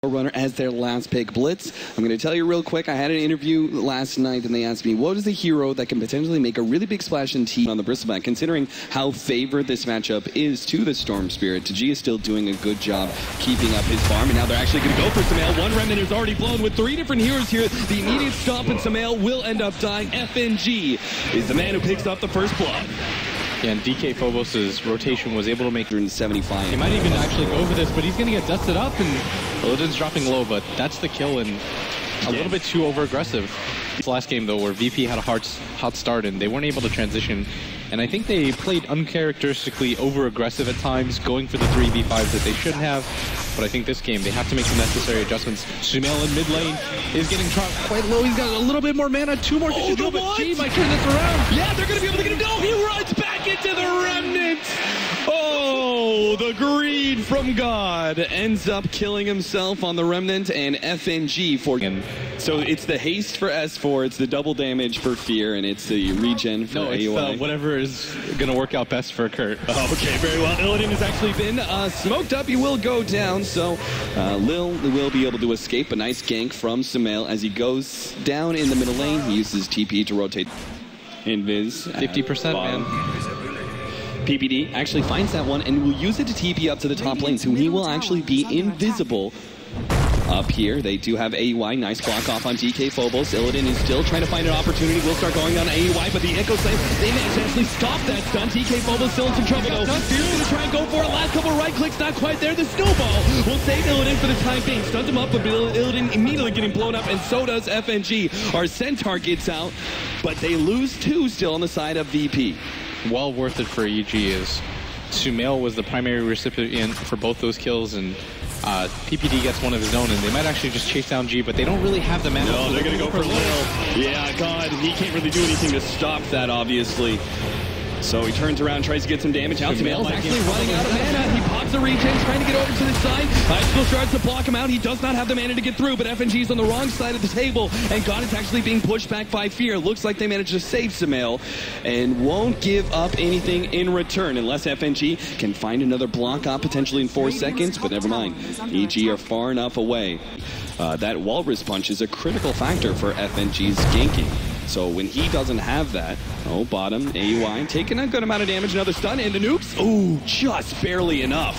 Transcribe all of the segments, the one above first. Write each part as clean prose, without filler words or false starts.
Runner as their last pick. Blitz, I'm going to tell you real quick, I had an interview last night and they asked me, what is a hero that can potentially make a really big splash in team on the Bristleback, considering how favored this matchup is to the Storm Spirit. Taji is still doing a good job keeping up his farm, and now they're actually going to go for Sumail. One remnant is already blown with 3 different heroes here. The immediate stop, and Sumail will end up dying. FNG is the man who picks up the first blood. Yeah, and DK Phobos' rotation was able to make 175. He might even actually go for this, but he's going to get dusted up, and Illidan's dropping low, but that's the kill, and a little bit too over-aggressive. This last game, though, where VP had a hot start, and they weren't able to transition, and I think they played uncharacteristically over-aggressive at times, going for the 3v5s that they shouldn't have. But I think this game, they have to make the necessary adjustments. Sumail in mid lane is getting dropped quite low. He's got a little bit more mana, 2 more to go, but G might turn this around. Yeah, they're going to be able to get him. No, he runs back into the remnant. Oh, the greed from God ends up killing himself on the remnant, and FNG for him. So it's the haste for S4, it's the double damage for Fear, and it's the regen for AOI. It's whatever is going to work out best for Kurt. Oh, okay, very well. Illidan has actually been smoked up. He will go down, so Lil will be able to escape. A nice gank from Sumail as he goes down in the middle lane. He uses TP to rotate Invis. 50%, man. PPD actually finds that one and will use it to TP up to the top lane, so he will actually be invisible up here. They do have AUI. Nice block off on DK Phobos. Illidan is still trying to find an opportunity. Will start going on AUI, but the Echo Slave, they managed to actually stop that stun. DK Phobos still in some trouble, though. Fear's going to try and go for it. Last couple of right clicks, not quite there. The snowball will save Illidan for the time being. Stuns him up, but Illidan immediately getting blown up, and so does FNG. Our Centaur gets out, but they lose 2 still on the side of VP. Well worth it for EG is Sumail was the primary recipient for both those kills, and PPD gets one of his own, and they might actually just chase down G, but they don't really have the mana. No, they're going to go for Lil. Yeah, God, he can't really do anything to stop that, obviously. So he turns around, tries to get some damage out. Sumail's actually running out of mana. He pops a regen, trying to get over to the side. Icicle Shards to block him out. He does not have the mana to get through, but FNG's on the wrong side of the table, and God is actually being pushed back by Fear. Looks like they managed to save Sumail, and won't give up anything in return unless FNG can find another block up potentially in 4 seconds, but never mind. EG are far enough away. That Walrus Punch is a critical factor for FNG's ganking. So when he doesn't have that, bottom, AUI, taking a good amount of damage, another stun, and the nukes, just barely enough.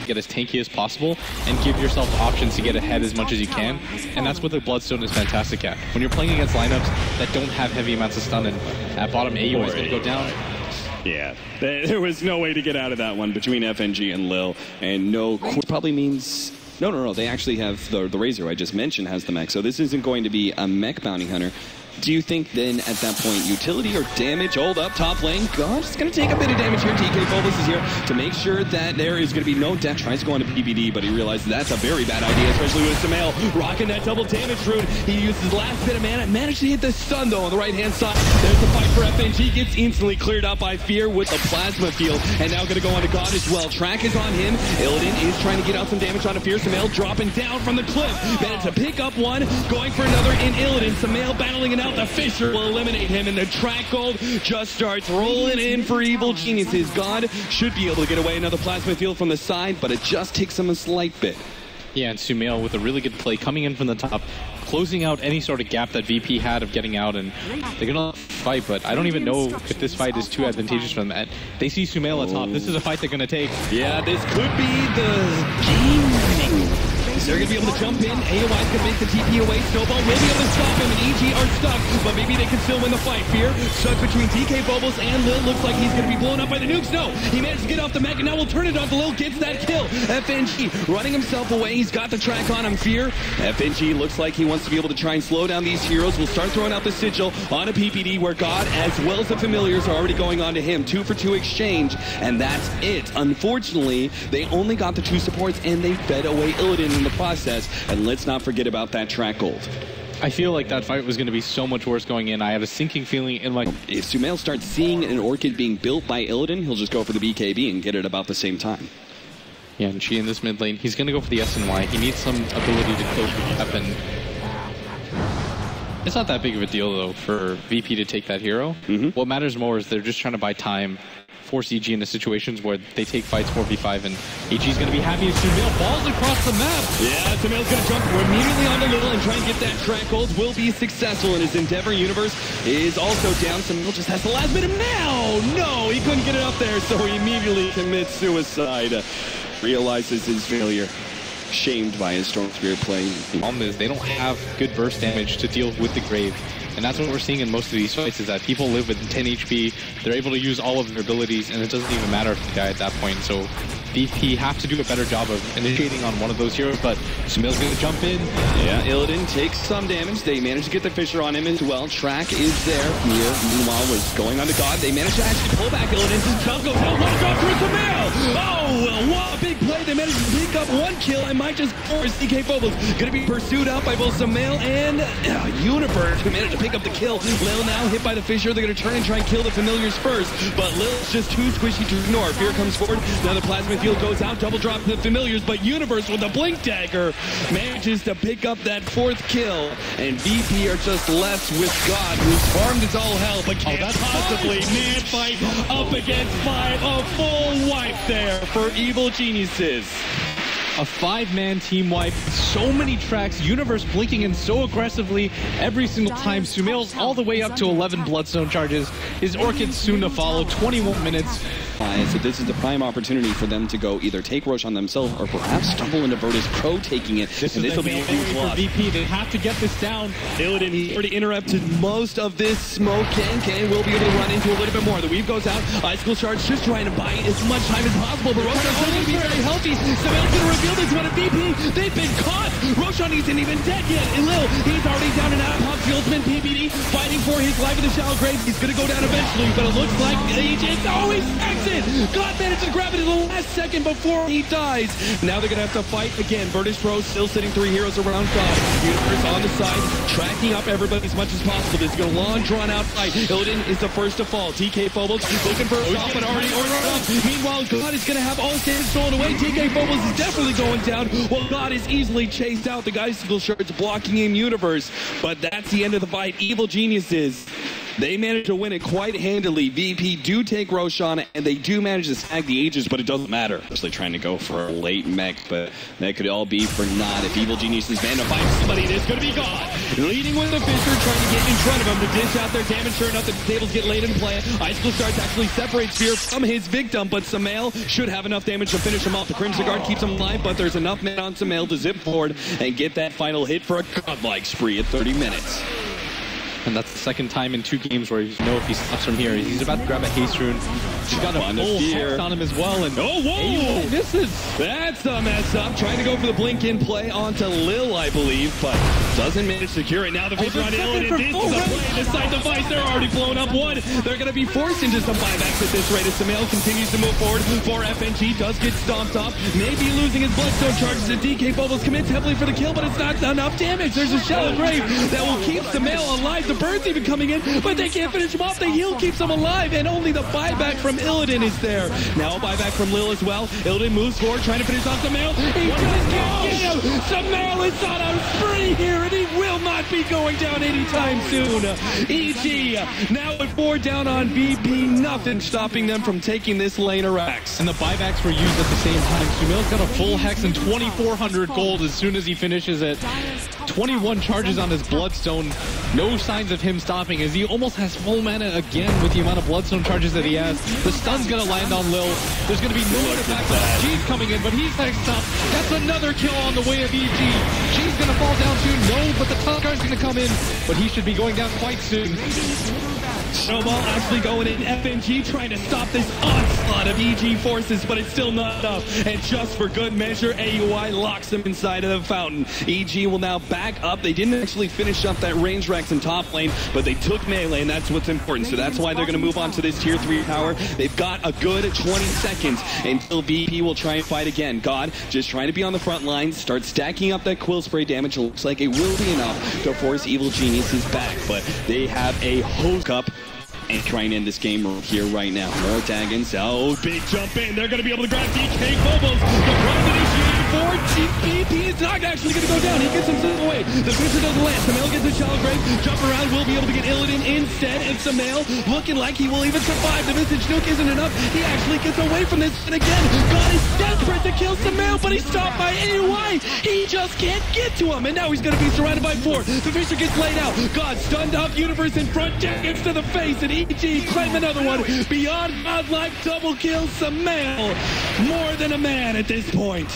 Get as tanky as possible and give yourself options to get ahead as much as you can, and that's what the Bloodstone is fantastic at. When you're playing against lineups that don't have heavy amounts of stun, and at bottom AUI is going to go down. Yeah, there was no way to get out of that one between FNG and Lil, and no, probably means... No, they actually have the Razor I just mentioned has the mech, so this isn't going to be a mech bounty hunter. Do you think then at that point utility or damage? Hold up, top lane. God's going to take a bit of damage here. DK Phobos is here to make sure that there is going to be no death. Tries to go into PBD, but he realizes that's a very bad idea, especially with Sumail rocking that double damage rune. He used his last bit of mana, managed to hit the stun though on the right-hand side. There's the fight for FNG, gets instantly cleared out by Fear with the plasma field, and now going to go on to God as well. Track is on him. Illidan is trying to get out some damage on a Fear. Sumail dropping down from the cliff. Managed to pick up one, going for another in Illidan. Sumail battling it out. The Fisher will eliminate him, and the track gold just starts rolling in for Evil Geniuses. God should be able to get away another plasma field from the side, but it just takes him a slight bit. Yeah, and Sumail with a really good play coming in from the top, closing out any sort of gap that VP had of getting out, and they're going to fight, but I don't even know if this fight is too advantageous for them. They see Sumail at top. This is a fight they're going to take. Yeah, this could be the game. They're going to be able to jump in. AOI's going to make the TP away. Snowball will be able to stop him, and EG are stuck, but maybe they can still win the fight. Fear stuck between DK Phobos and Lil. Looks like he's going to be blown up by the nukes. No, he managed to get off the mech, and now we'll turn it off. Lil gets that kill. FNG running himself away. He's got the track on him. Fear. FNG looks like he wants to be able to try and slow down these heroes. We'll start throwing out the Sigil on a PPD where God, as well as the Familiars, are already going on to him. 2 for 2 exchange, and that's it. Unfortunately, they only got the 2 supports, and they fed away Illidan in the process. And let's not forget about that track gold. I feel like that fight was going to be so much worse going in. I have a sinking feeling in like... If Sumail starts seeing an Orchid being built by Illidan, he'll just go for the BKB and get it about the same time. Yeah, and Chi in this mid lane, he's going to go for the SNY. He needs some ability to close the weapon. It's not that big of a deal, though, for VP to take that hero. What matters more is they're just trying to buy time force EG into situations where they take fights 4v5, and EG's going to be happy as Sumail falls across the map. Yeah, Sumail's going to jump immediately onto Little and try and get that track hold. Will be successful in his Endeavor Universe. Is also down. Sumail just has the last minute now. No, he couldn't get it up there, so he immediately commits suicide. Realizes his failure. Shamed by his Storm Spirit play. The problem is they don't have good burst damage to deal with the Grave. And that's what we're seeing in most of these fights, is that people live with 10 HP, they're able to use all of their abilities, and it doesn't even matter if they die at that point. So BP have to do a better job of initiating on one of those heroes, but Sumail's going to jump in. Yeah, Illidan takes some damage. They managed to get the Fissure on him as well. Track is there. Mir, meanwhile, was going on to God. They managed to actually pull back Illidan. Jump goes out, one drop for Sumail! Oh, well, what a big play. They managed to pick up one kill and might just force DK Phobos. Going to be pursued out by both Sumail and Universe, who managed to pick up the kill. Lil now hit by the Fissure. They're going to turn and try and kill the Familiars first, but Lil's just too squishy to ignore. Fear comes forward. Now the Plasma Field goes out. Double drop to the Familiars, but Universe with the Blink Dagger manages to pick up that 4th kill, and VP are just left with God, who's farmed as all hell, but can't possibly man fight up against 5. A full wipe there for Evil Geniuses. A 5-man team wipe, so many tracks, Universe blinking in so aggressively every single time. Sumail's all the way up to 11 Bloodstone charges. His Orchid's soon to follow, 21 minutes. So this is the prime opportunity for them to go either take Roshan themselves or perhaps stumble into Virtus Pro taking it. This will be a huge loss. VP, they have to get this down. Illidan, he already interrupted most of this smoke. Kane will be able to run into a little bit more. The weave goes out. Icicle Charge just trying to buy as much time as possible, but Roshan's going to be very healthy. Sumail's going to reveal this one at VP. They've been caught. Roshan isn't even dead yet. And Lil, he's already down and out. Pop Fieldsman, PPD, fighting for his life in the shallow grave. He's going to go down eventually, but it looks like it's always exit. God managed to grab it in the last second before he dies. Now they're going to have to fight again. Virtus Pro still sitting 3 heroes around God. Universe on the side, tracking up everybody as much as possible. This is a long, drawn-out fight. Illidan is the first to fall. TK Phobos looking for a stop, but already ordered up. Meanwhile, God is going to have all stands stolen away. TK Phobos is definitely going down. Well, God is easily chased out. The Icicle Shards blocking in Universe. But that's the end of the fight. Evil Geniuses, they managed to win it quite handily. VP do take Roshan, and they do manage to snag the Aegis, but it doesn't matter. Especially trying to go for a late mech, but that could all be for naught. If Evil Geniuses man to find somebody, it is going to be God. Leading with the Fissure, trying to get in front of him to dish out their damage. Sure enough, the tables get laid in play. Icicle Shards actually separates Fear from his victim, but Sumail should have enough damage to finish him off. The Crimson Guard keeps him alive, but there's enough men on Sumail to zip forward and get that final hit for a godlike spree at 30 minutes. And that's the second time in 2 games where you know if he stops from here, he's about to grab a haste rune. He's got a full hex on him as well, and oh, whoa! That's a mess up. Trying to go for the blink in play onto Lil, I believe, but doesn't manage to secure it. Now the Fissure on Illidan. This is a play. This side device, they're already blown up 1. They're going to be forced into some buybacks at this rate as Sumail continues to move forward. For FNG does get stomped off, maybe losing his Bloodstone charges, and DK Phobos commits heavily for the kill, but it's not enough damage. There's a shallow grave that will keep Sumail alive. The bird's even coming in, but they can't finish him off. The heal keeps him alive, and only the buyback from Illidan is there. Now a buyback from Lil as well. Illidan moves forward, trying to finish off Sumail. He just can't get him. Sumail is on a spree here, and he will not be going down anytime soon. EG now at 4 down on VP. Nothing stopping them from taking this lane of racks. And the buybacks were used at the same time. Sumail's got a full hex and 2,400 gold as soon as he finishes it. 21 charges on his Bloodstone. No signs of him stopping as he almost has full mana again with the amount of Bloodstone charges that he has. The stun's going to land on Lil. There's going to be no attack. G's coming in, but he's next up. That's another kill on the way of EG. G's going to fall down soon. No, but the top guard's going to come in, but he should be going down quite soon. Snowball actually going in. FNG trying to stop this onslaught of EG forces, but it's still not enough. And just for good measure, AUI locks them inside of the fountain. EG will now back up. They didn't actually finish up that range Rex in top lane, but they took melee, and that's what's important. So that's why they're going to move on to this tier 3 tower. They've got a good 20 seconds until VP will try and fight again. God just trying to be on the front lines, start stacking up that quill spray damage. It looks like it will be enough to force Evil Geniuses back, but they have a hose cup and try and end this game here right now. More taggins. Oh, big jump in. They're going to be able to grab DK Phobos. The prime initiated for VP is not actually going to go down. He gets himself away. The Fisher doesn't land. Sumail gets a shallow grave. Jump around. Will be able to get Illidan instead. And Sumail looking like he will even survive. The Visage nuke isn't enough. He actually gets away from this. And again, God is desperate to kill Sumail, but he's stopped by AY. He just can't get to him. And now he's going to be surrounded by 4. The Fisher gets laid out. God stunned off Universe in front. Gets to the face. And EG claim another one. Beyond godlike double kill Sumail. More than a man at this point.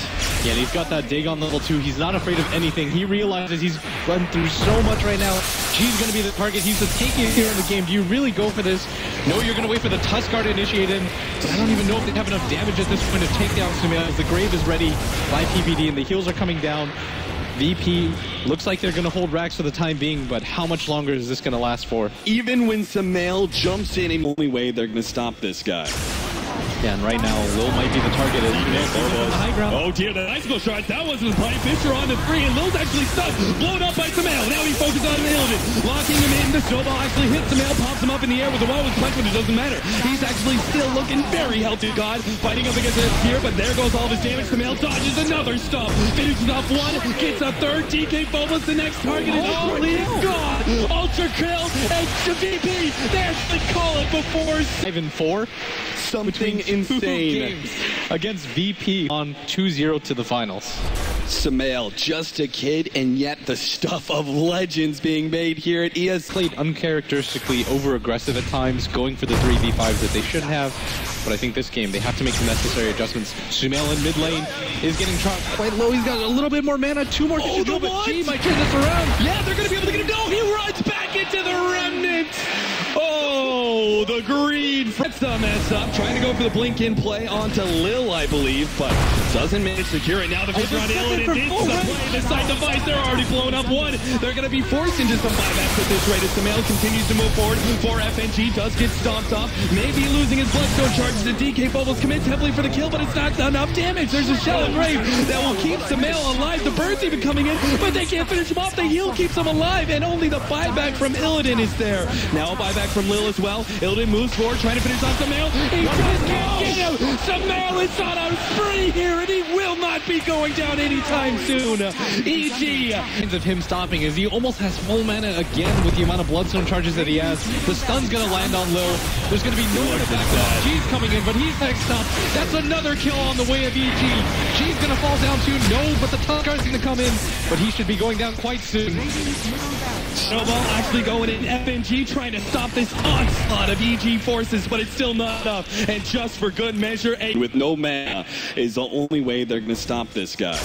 Yeah, and he's got that dig on level 2. He's not afraid of anything. He realizes he's run through so much right now. G's going to be the target. He's just taking it here in the game. Do you really go for this? No, you're going to wait for the Tuskar to initiate him. But I don't even know if they have enough damage at this point to take down Sumail. The grave is ready by PPD, and the heals are coming down. VP looks like they're going to hold racks for the time being, but how much longer is this going to last for? Even when Sumail jumps in, the only way they're going to stop this guy. Yeah, and right now, Lil might be the target. As the high ground. Oh dear, the icicle shot. That wasn't the play. Fisher on the 3, and Lil's actually stuck. Blown up by Sumail. Now he focuses on Illidan. Locking him in. The snowball actually hits Sumail, pops him up in the air with the wall with punch, but it doesn't matter. He's actually still looking very healthy, God. Fighting up against this here, but there goes all of his damage. Sumail dodges another stop. Finishes off 1, gets a 3rd. DK Phobos, the next target is holy God. Ultra kill, and to VP. They actually call it before 5 and 4. Something insane against VP on 2-0 to the finals. Sumail, just a kid, and yet the stuff of legends being made here at ESL. Played uncharacteristically over-aggressive at times, going for the 3v5s that they shouldn't have. But I think this game, they have to make the necessary adjustments. Sumail in mid lane is getting dropped quite low. He's got a little bit more mana, 2 more to go, but G might turn this around. Yeah, they're going to be able to get him. No, he runs back into the remnant. Oh, the greed. That's the mess up. Trying to go for the blink in play onto Lil, I believe, but doesn't manage to secure it. Now the Fisher on Illidan did the play. The side device, they're already blown up 1. They're going to be forced into some buybacks at this rate as Sumail continues to move forward. 4 FNG does get stomped off. Maybe losing his Bloodstone charges. The DK Bubbles commits heavily for the kill, but it's not enough damage. There's a shallow grave that will keep Sumail alive. The bird's even coming in, but they can't finish him off. The heal keeps him alive, and only the buyback from Illidan is there. Now a buyback from Lil as well. Illidan moves forward, trying to finish off Sumail. He just can't get him. Sumail is on a spree here, and he will not be going down anytime soon. EG. Of him stopping is he almost has full mana again with the amount of Bloodstone charges that he has. The stun's going to land on Lil. There's going to be no one to back up. G's coming in, but he's next up. That's another kill on the way of EG. G's going to fall down too. No, but the Tuskar's going to come in, but he should be going down quite soon. Snowball actually going in. FNG trying to stop this onslaught of EG forces, but it's still not enough. And just for good measure, with no mana is the only way they're going to stop this guy.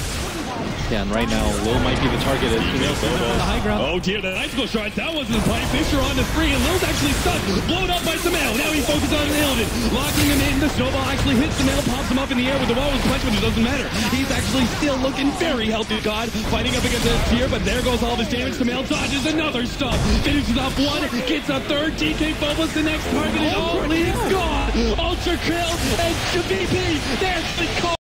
Yeah, and right now, Lil might be the target as Sumail's on the high ground. Oh dear, the icicle shot. That wasn't the play. Fisher on the 3, and Lil's actually stuck. Blown up by Sumail. Now he focuses on Illidan. Locking him in. The snowball actually hits Sumail, pops him up in the air with the wall with punch, but it doesn't matter. He's actually still looking very healthy, God. Fighting up against this here, but there goes all of his damage. Sumail dodges another stop. Finishes off 1, gets a 3rd. DK Phobos, the next target is holy God. Ultra kill, and to VP, they actually call